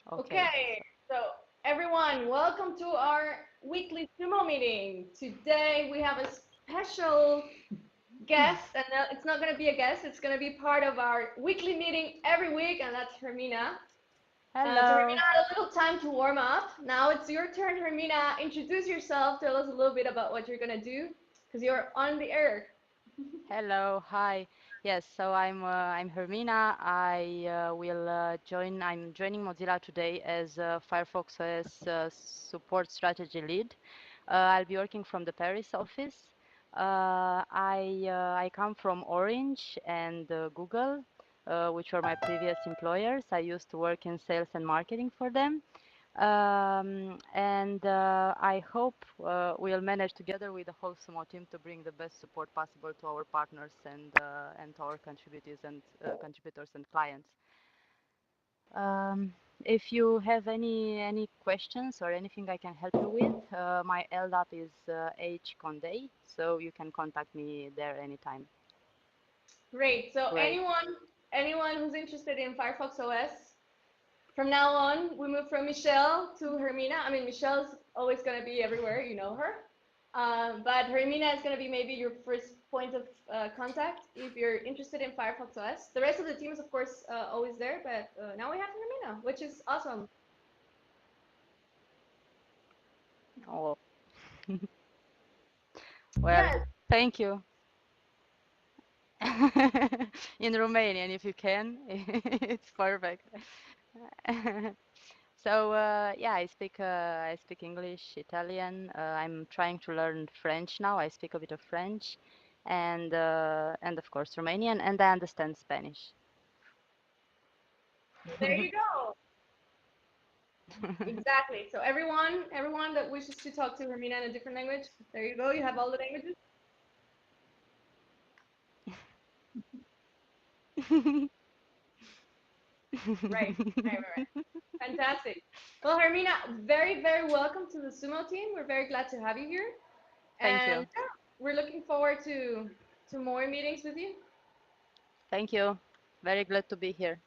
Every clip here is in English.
Okay. Okay, so everyone, welcome to our weekly sumo meeting. Today we have a special guest, and it's not going to be a guest, it's going to be part of our weekly meeting every week, and that's Hermina. So Hello. Hermina had a little time to warm up. Now it's your turn, Hermina. Introduce yourself, tell us a little bit about what you're going to do, because you're on the air. Hello. Hi. Yes, so I'm Hermina. I will join. I'm joining Mozilla today as Firefox OS support strategy lead. I'll be working from the Paris office. I come from Orange and Google, which were my previous employers. I used to work in sales and marketing for them. And I hope we'll manage together with the whole Sumo team to bring the best support possible to our partners and to our contributors and clients. Um, if you have any questions or anything I can help you with, my LDAP is hconday, so you can contact me there anytime. Great. So Great. anyone who's interested in Firefox OS, from now on, we move from Michelle to Hermina. I mean, Michelle's always going to be everywhere, you know her. But Hermina is going to be maybe your first point of contact if you're interested in Firefox OS. The rest of the team is, of course, always there, but now we have Hermina, which is awesome. Oh, well, Yes. thank you. In Romanian, if you can, it's perfect. So yeah, I speak English, Italian. I'm trying to learn French now. I speak a bit of French, and of course Romanian, and I understand Spanish. There you go. Exactly. So everyone that wishes to talk to Hermina in a different language, there you go. You have all the languages. Right. Right. Right. Right. Fantastic. Well, Hermina, very, very welcome to the Sumo team. We're very glad to have you here. Thank And you. yeah, we're looking forward to more meetings with you. Thank you. Very glad to be here.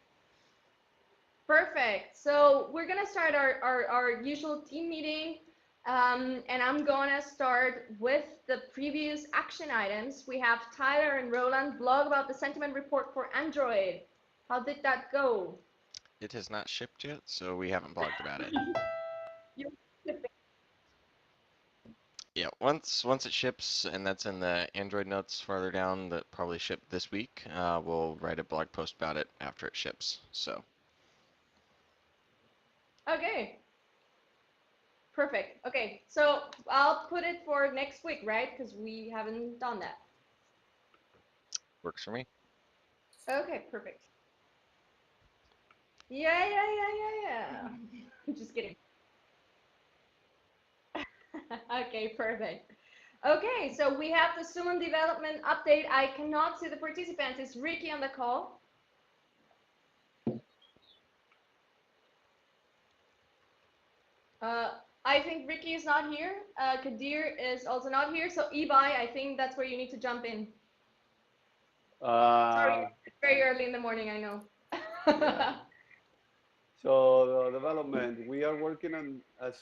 Perfect. So we're gonna start our usual team meeting. And I'm gonna start with the previous action items. We have Tyler and Roland blog about the sentiment report for Android. How did that go? It has not shipped yet, so we haven't blogged about it. You- Yeah, once it ships, and that's in the Android notes farther down that probably shipped this week, we'll write a blog post about it after it ships. So Okay, perfect. Okay, so I'll put it for next week, right? Because we haven't done that. works for me. Okay, perfect. Yeah, yeah, yeah, yeah, yeah. Just kidding. Okay, perfect. Okay, so we have the Summon development update. I cannot see the participants. Is Ricky on the call? Uh, I think Ricky is not here. Kadir is also not here. So Evi, I think that's where you need to jump in. Sorry, Uh, it's very early in the morning, I know. yeah. So the development, we are working on as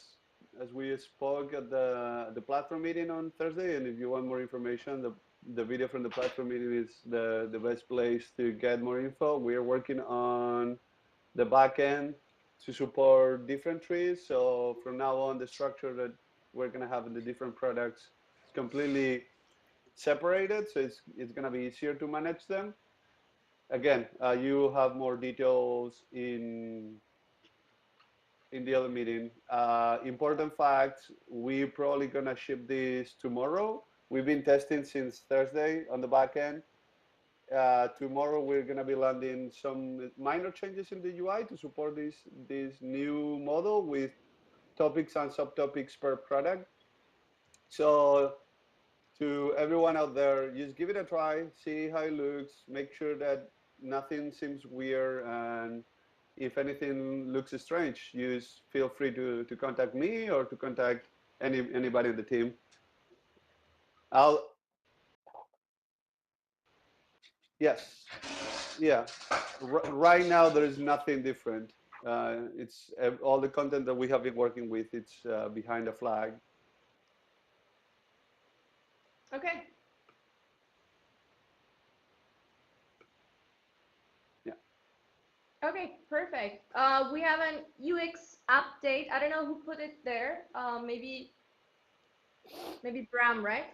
we spoke at the platform meeting on Thursday. And if you want more information, the video from the platform meeting is the best place to get more info. We are working on the backend to support different trees. So from now on, the structure that we're gonna have in the different products is completely separated. So it's gonna be easier to manage them. Again, you have more details in the other meeting. Important facts, we're probably gonna ship this tomorrow. We've been testing since Thursday on the back end. Tomorrow we're gonna be landing some minor changes in the UI to support this new model with topics and subtopics per product. So to everyone out there, just give it a try, see how it looks, make sure that nothing seems weird, and if anything looks strange, just feel free to contact me or to contact anybody in the team. I'll yes, yeah. Right now there is nothing different. It's all the content that we have been working with. It's behind a flag. Okay. Yeah. Okay, perfect. We have an UX update. I don't know who put it there. Maybe Bram, right?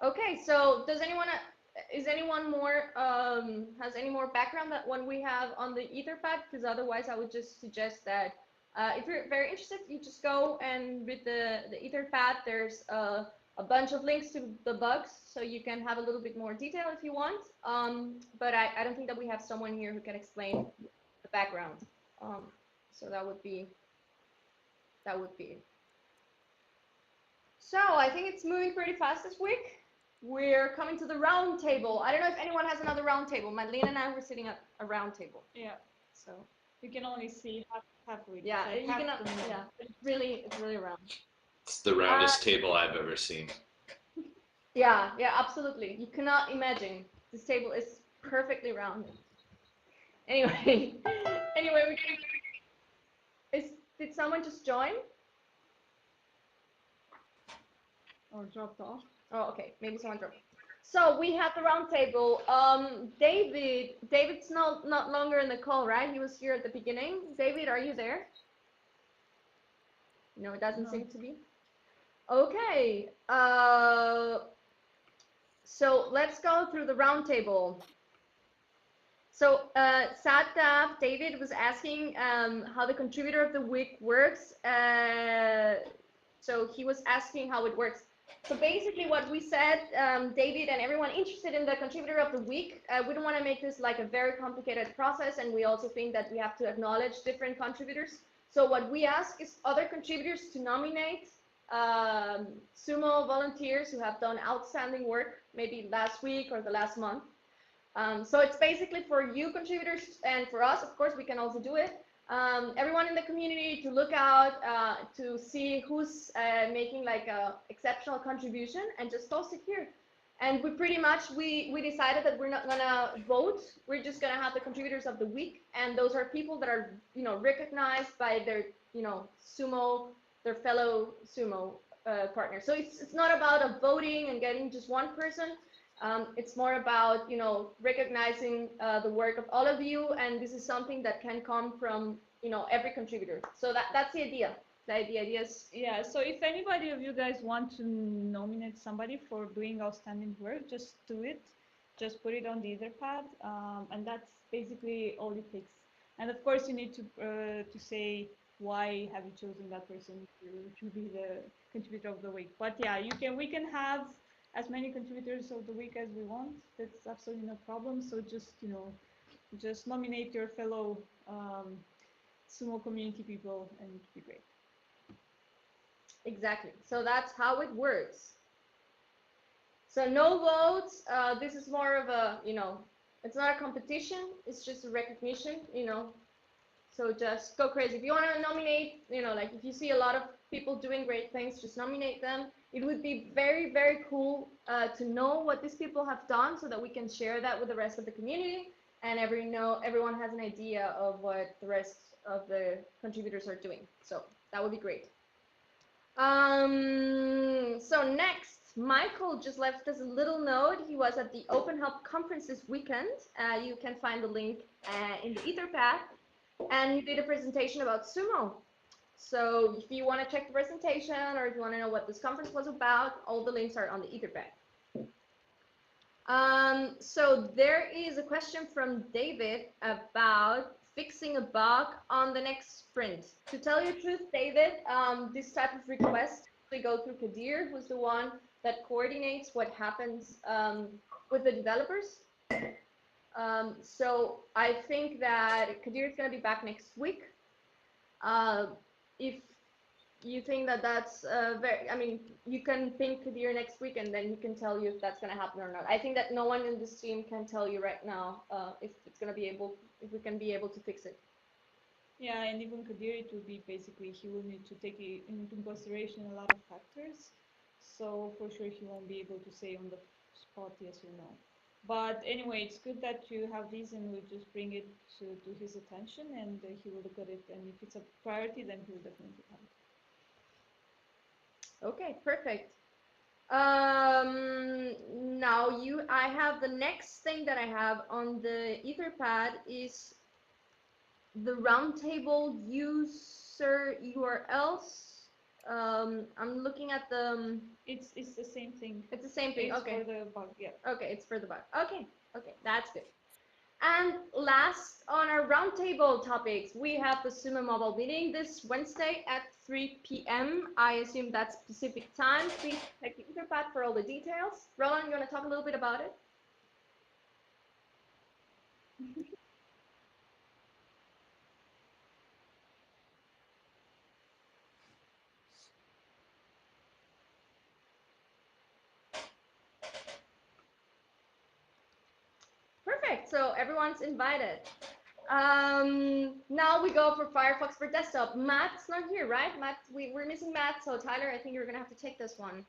Okay, so is anyone more, has any more background that one we have on the etherpad? Because otherwise I would just suggest that if you're very interested, you just go and read the etherpad. There's a bunch of links to the bugs, so you can have a little bit more detail if you want. But I don't think that we have someone here who can explain the background. So that would be it. So I think it's moving pretty fast this week. We're coming to the round table. I don't know if anyone has another round table. Madeleine and I were sitting at a round table. Yeah, So you can only see halfway. yeah, like you half cannot. the room. Yeah, it's really round. It's the roundest table I've ever seen. Yeah, absolutely. You cannot imagine this table is perfectly round. Anyway, we can. Did someone just join? Or dropped off. Oh, okay. Maybe someone dropped. So we have the round table. David's not longer in the call, right? He was here at the beginning. David, are you there? No, it doesn't seem to be. Okay. So let's go through the round table. So Satav, David was asking how the contributor of the week works. So he was asking how it works. So basically what we said, David and everyone interested in the contributor of the week, we don't want to make this like a very complicated process, and we also think that we have to acknowledge different contributors. So what we ask is other contributors to nominate sumo volunteers who have done outstanding work, maybe last week or the last month. So it's basically for you contributors, and for us, of course, we can also do it. Everyone in the community to look out to see who's making like a exceptional contribution, and just toss it here. And we pretty much we decided that we're not gonna vote. We're just gonna have the contributors of the week, and those are people that are recognized by their their fellow sumo partners. So it's not about a voting and getting just one person. It's more about recognizing the work of all of you, and this is something that can come from every contributor. So that's the idea. The idea is So if anybody of you guys want to nominate somebody for doing outstanding work, just do it. Just put it on the etherpad, and that's basically all it takes. And of course, you need to say why have you chosen that person to be the contributor of the week. But yeah, we can have as many contributors of the week as we want. That's absolutely no problem. So just nominate your fellow sumo community people, and it'd be great. exactly. So that's how it works. So no votes. This is more of a it's not a competition. It's just a recognition. So just go crazy. If you want to nominate, like if you see a lot of people doing great things, just nominate them. It would be very, very cool to know what these people have done, so that we can share that with the rest of the community, and everyone has an idea of what the rest of the contributors are doing. So that would be great. So next, Michael just left us a little note. He was at the Open Hub conference this weekend. You can find the link in the etherpad. And he did a presentation about sumo. So if you want to check the presentation, or if you want to know what this conference was about, all the links are on the etherpad. So there is a question from David about fixing a bug on the next sprint. To tell you the truth, David, this type of request we go through Kadir, who's the one that coordinates what happens with the developers. So I think that Kadir is going to be back next week. If you think that that's you can ping Kadir next week, and then he can tell you if that's going to happen or not. I think that no one in this team can tell you right now if we can be able to fix it. Yeah, and even Kadir, it will be basically, he will need to take into consideration a lot of factors. So for sure, he won't be able to say on the spot yes or no. But anyway, it's good that you have these, and we just bring it to his attention, and he will look at it. And if it's a priority, then he will definitely have it. Okay, perfect. Now I have the next thing that I have on the etherpad is the roundtable user URLs. I'm looking at the. It's the same thing. It's the same thing. It's Okay. for the bug, yeah. Okay, it's for the bug. Okay, okay, that's good. And last on our roundtable topics, we have the Sumo mobile meeting this Wednesday at 3 p.m. I assume that's Pacific time. Please check the etherpad for all the details. Roland, you want to talk a little bit about it? Perfect. So everyone's invited. Now we go for Firefox for desktop. Matt's not here, right? Matt, we're missing Matt. So Tyler, I think you're gonna have to take this one.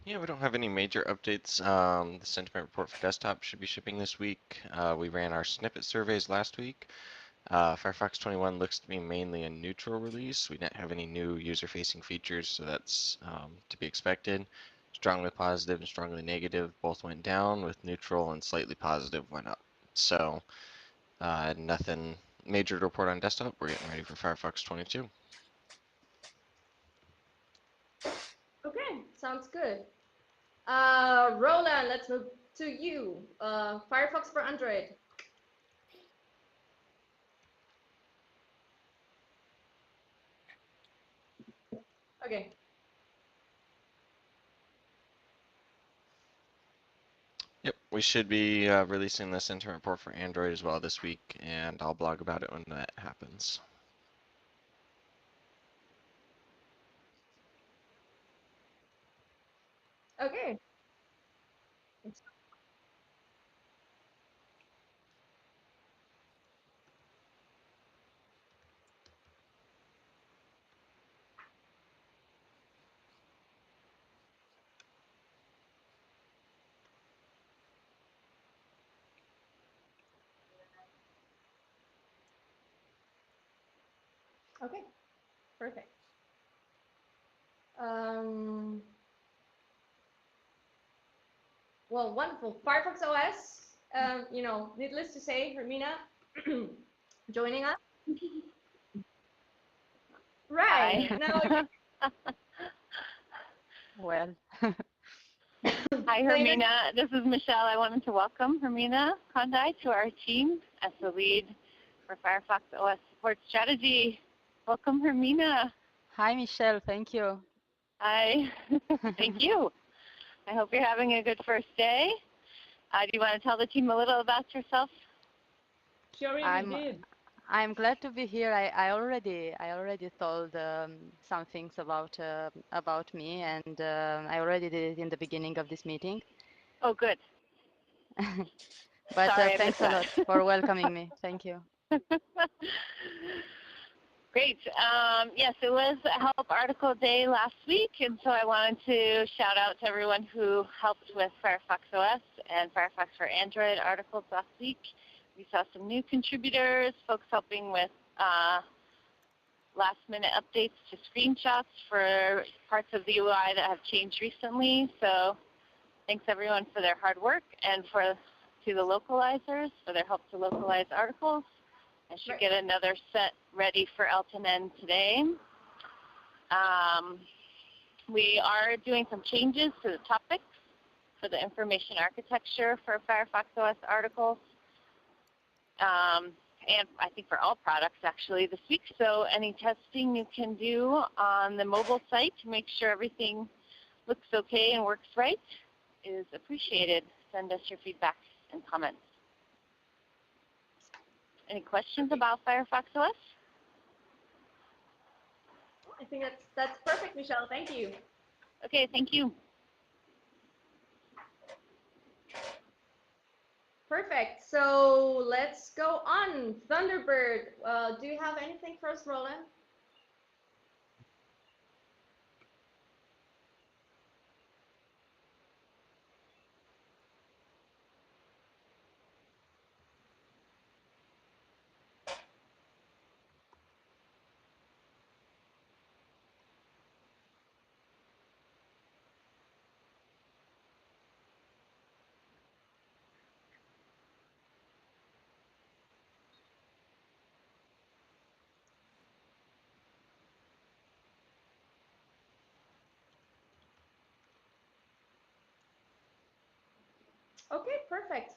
Yeah, we don't have any major updates. The sentiment report for desktop should be shipping this week. We ran our snippet surveys last week. Firefox 21 looks to be mainly a neutral release. We didn't have any new user-facing features, so that's to be expected. Strongly positive and strongly negative both went down, with neutral and slightly positive went up. So nothing major to report on desktop. We're getting ready for Firefox 22. Okay, sounds good. Roland, let's move to you. Firefox for Android. Okay. Yep, we should be releasing the sentiment report for Android as well this week, and I'll blog about it when that happens. Okay. Okay. Perfect. Um, well, wonderful. Firefox OS. Needless to say, Hermina joining us. Right. Hi. Now, Well, Hi, so you Hermina. This is Michelle. I wanted to welcome Hermina Kondai to our team as the lead for Firefox OS support strategy. Welcome, Hermina. hi, Michelle. Thank you. Hi. Thank you. I hope you're having a good first day. Do you want to tell the team a little about yourself? She already I'm did. I'm glad to be here. I already told some things about me, and I already did it in the beginning of this meeting. Oh, good. But Sorry, I missed thanks a lot that. for welcoming me. Thank you. Great. Yes, it was a help article day last week, and so I wanted to shout out to everyone who helped with Firefox OS and Firefox for Android articles last week. We saw some new contributors, folks helping with last-minute updates to screenshots for parts of the UI that have changed recently. So thanks everyone for their hard work, and to the localizers for their help to localize articles. I should get another set ready for L10N today. We are doing some changes to the topics for the information architecture for Firefox OS articles, and I think for all products actually this week. So any testing you can do on the mobile site to make sure everything looks okay and works right is appreciated. Send us your feedback and comments. Any questions about Firefox OS? I think that's perfect, Michelle. Thank you. Okay, thank you. Perfect. So let's go on. Thunderbird. Do you have anything for us, Roland? Okay, perfect.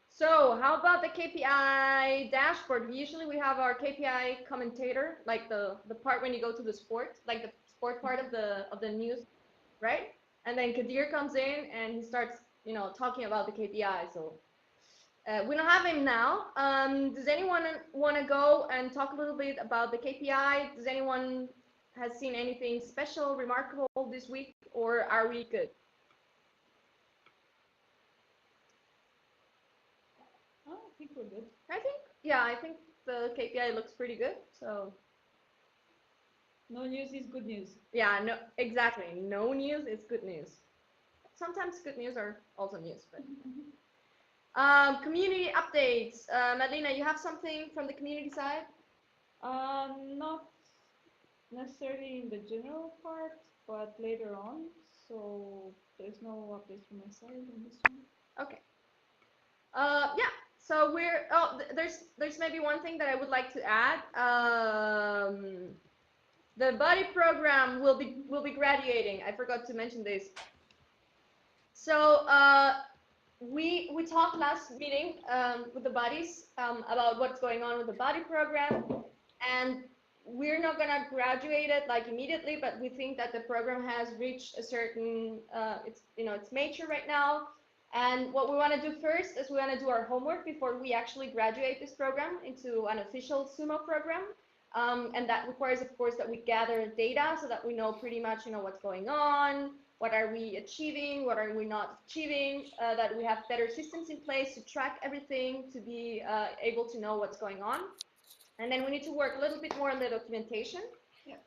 So how about the KPI dashboard? Usually we have our KPI commentator, like the part when you go to the sport, like the sport part of the news, right? And then Kadir comes in and he starts, talking about the KPI. So we don't have him now. Does anyone want to go and talk a little bit about the KPI? Does anyone has seen anything special, remarkable this week, or are we good? Oh, I think we're good. I think the KPI looks pretty good. So No news is good news. yeah, no, exactly. No news is good news. Sometimes good news are also news, but community updates. Madlina, you have something from the community side? Not necessarily in the general part, but later on. So there's no updates from my side on this one. Okay. Yeah. So we're there's maybe one thing that I would like to add. The buddy program will be graduating. I forgot to mention this. So we talked last meeting with the buddies about what's going on with the buddy program, and we're not gonna graduate it like immediately, but we think that the program has reached a certain its mature right now. And what we want to do first is we want to do our homework before we actually graduate this program into an official sumo program. And that requires, of course, that we gather data so that we know pretty much, what's going on, what are we achieving, what are we not achieving, that we have better systems in place to track everything, to be able to know what's going on. And then we need to work a little bit more on the documentation. Yeah.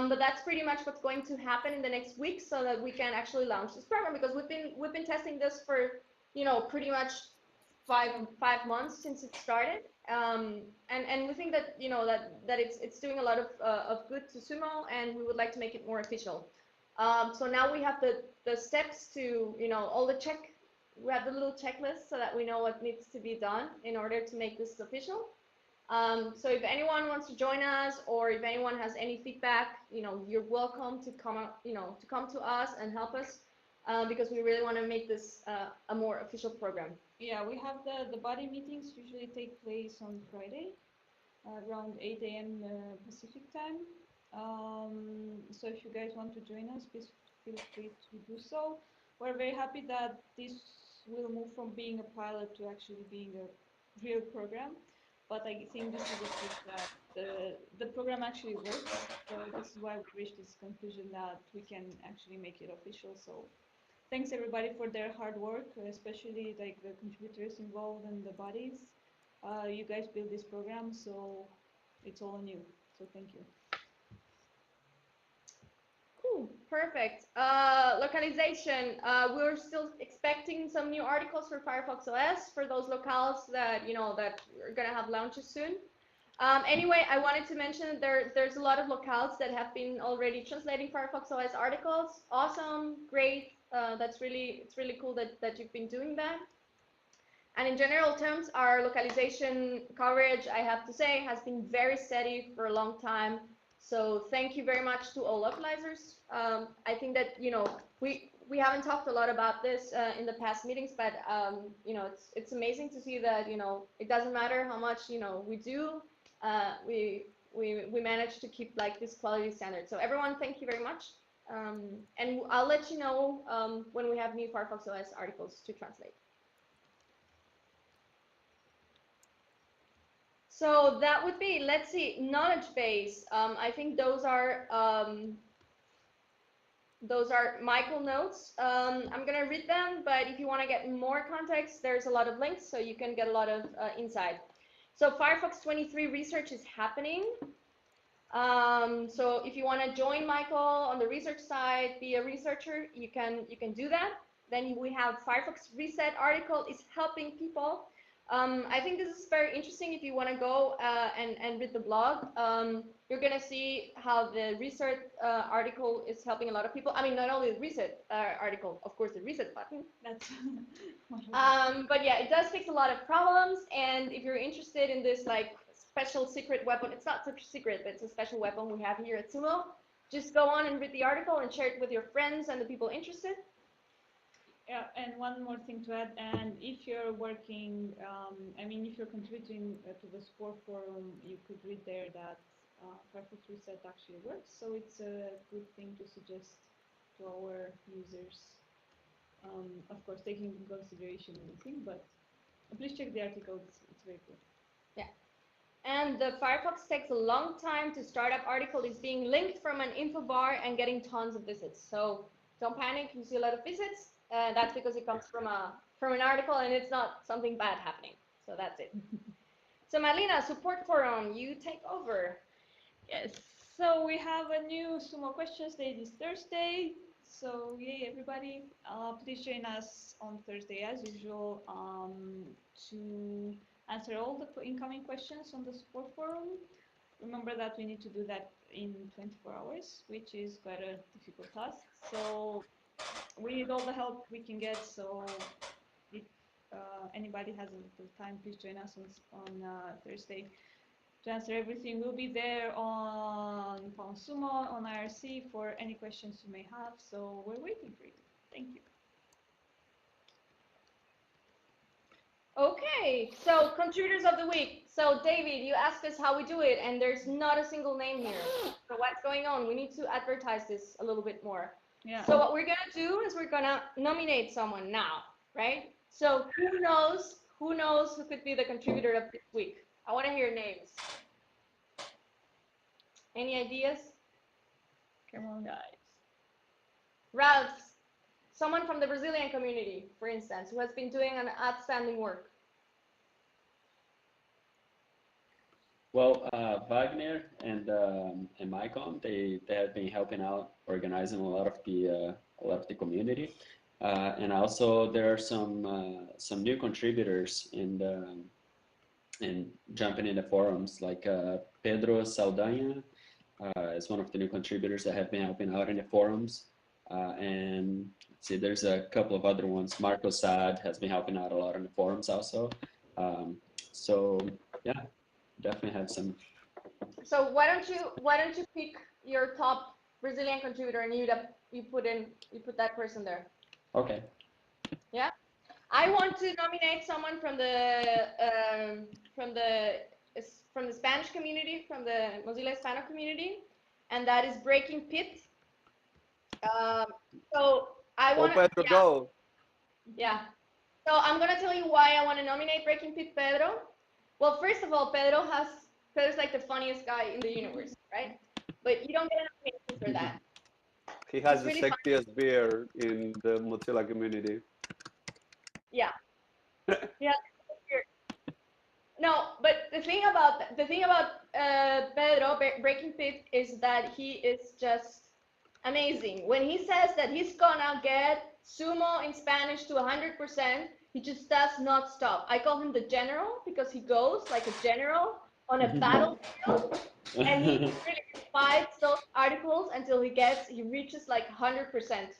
But that's pretty much what's going to happen in the next week, so that we can actually launch this program, because we've been testing this for pretty much five months since it started, and we think that that it's doing a lot of good to sumo, and we would like to make it more official. So now we have the steps to all the we have the little checklist so that we know what needs to be done in order to make this official. So if anyone wants to join us, or if anyone has any feedback, you're welcome to come to come to us and help us, because we really want to make this a more official program. Yeah, we have the body meetings usually take place on Friday around 8 a.m. Pacific time. So if you guys want to join us, please feel free to do so. We're very happy that this will move from being a pilot to actually being a real program. But I think this is a proof that the program actually works. So this is why we reached this conclusion that we can actually make it official. So thanks everybody for their hard work, especially like the contributors involved and the bodies. You guys built this program, so it's all on you. So thank you. Cool, perfect. Localization. We're still expecting some new articles for Firefox OS for those locales that that are gonna have launches soon. Anyway, I wanted to mention there's a lot of locales that have been already translating Firefox OS articles. Awesome, great. It's really cool that you've been doing that. And in general terms, our localization coverage, I have to say, has been very steady for a long time. So thank you very much to all localizers. I think that we haven't talked a lot about this in the past meetings, but it's amazing to see that it doesn't matter how much we do, we manage to keep like this quality standard. So everyone, thank you very much. And I'll let you know when we have new Firefox OS articles to translate. So that would be, let's see, knowledge base. I think those are Michael notes. I'm gonna read them, but if you want to get more context, there's a lot of links, so you can get a lot of insight. So Firefox 23 research is happening. So if you want to join Michael on the research side, be a researcher, you can do that. Then we have Firefox Reset article is helping people. I think this is very interesting if you want to go and read the blog. You're going to see how the research article is helping a lot of people. I mean, not only the reset article, of course, the reset button. That's but yeah, it does fix a lot of problems. And if you're interested in this like special secret weapon, it's not such a secret, but it's a special weapon we have here at Sumo. Just go on and read the article and share it with your friends and the people interested. Yeah, and one more thing to add, and if you're working, I mean, if you're contributing to the support forum, you could read there that Firefox Reset actually works, so it's a good thing to suggest to our users. Of course, taking into consideration everything, but please check the article, it's very cool. Yeah. And the Firefox takes a long time to start up article is being linked from an info bar and getting tons of visits. So don't panic, you see a lot of visits. That's because it comes from an article and it's not something bad happening. So that's it. So Marlena, support forum, you take over. Yes, so we have a new Sumo Questions Day this Thursday. So yay, everybody. Please join us on Thursday as usual to answer all the incoming questions on the support forum. Remember that we need to do that in 24 hours, which is quite a difficult task. So we need all the help we can get. So if anybody has a little time, please join us on Thursday to answer everything. We'll be there on Sumo, on IRC for any questions you may have. So we're waiting for you. Thank you. Okay, so contributors of the week. So David, you asked us how we do it, and there's not a single name here. So what's going on? We need to advertise this a little bit more. Yeah. So what we're gonna do is we're gonna nominate someone now, right? So who knows who could be the contributor of this week? I want to hear names. Any ideas? Come on, guys. Ralph, someone from the Brazilian community, for instance, who has been doing an outstanding work. Well, Wagner and Maicon, they have been helping out, organizing a lot of the community, and also there are some new contributors in jumping in the forums, like Pedro Saldanha is one of the new contributors that have been helping out in the forums, and let's see, there's a couple of other ones. Marco Saad has been helping out a lot in the forums also. So yeah. Definitely have some. So why don't you pick your top Brazilian contributor and you put that person there. Okay. Yeah, I want to nominate someone from the Spanish community, from the Mozilla Hispano community, and that is Breaking Pit. So I want. Pedro, go. Yeah. So I'm gonna tell you why I want to nominate Breaking Pit Pedro. Well, first of all, Pedro's like the funniest guy in the universe, right? But you don't get a nomination for that. He has It's the really sexiest beard in the Mozilla community. Yeah. Yeah. No, but the thing about Pedro Breaking Pit is that he is just amazing. When he says that he's gonna get sumo in Spanish to 100%, he just does not stop. I call him the general because he goes like a general on a battlefield, and he really fights those articles until he reaches like 100%.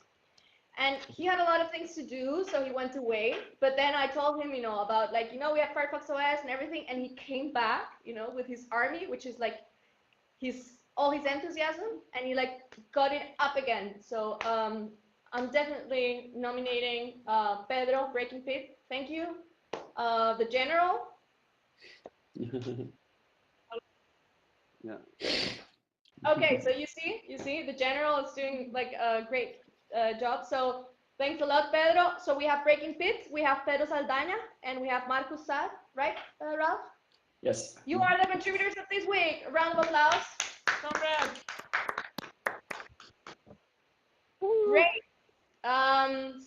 And he had a lot of things to do, so he went away. But then I told him, about like, we have Firefox OS and everything, and he came back, with his army, which is like all his enthusiasm, and he like got it up again. So I'm definitely nominating Pedro Breaking Pit. Thank you. The general. Yeah. Okay, so you see, the general is doing like a great job. So thanks a lot, Pedro. So we have Breaking Pit, we have Pedro Saldaña, and we have Marcus Sad, right, Ralph? Yes. You are the contributors of this week. A round of applause. Congrats. Great.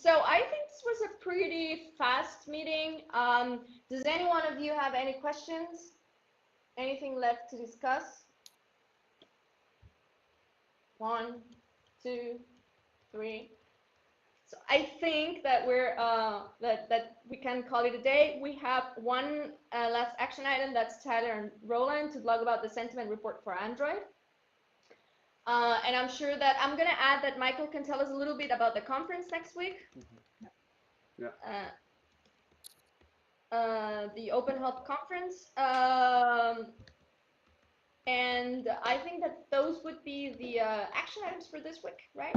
So I think this was a pretty fast meeting. Does any one of you have any questions? Anything left to discuss? 1, 2, 3. So I think that we're that we can call it a day. We have one last action item. That's Tyler and Roland to blog about the sentiment report for Android. And I'm sure that I'm going to add that Michael can tell us a little bit about the conference next week. Yeah. The Open Hub conference. And I think that those would be the action items for this week, right?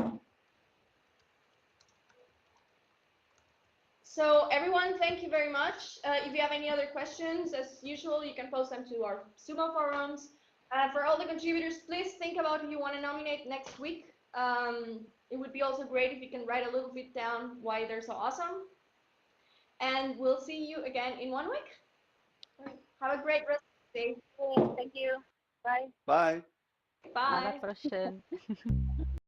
So everyone, thank you very much. If you have any other questions, as usual, you can post them to our Sumo forums. For all the contributors, please think about who you want to nominate next week. It would be also great if you can write a little bit down why they're so awesome. And we'll see you again in 1 week. Have a great rest of the day. Thank you. Bye. Bye. Alla Bye. prochaine.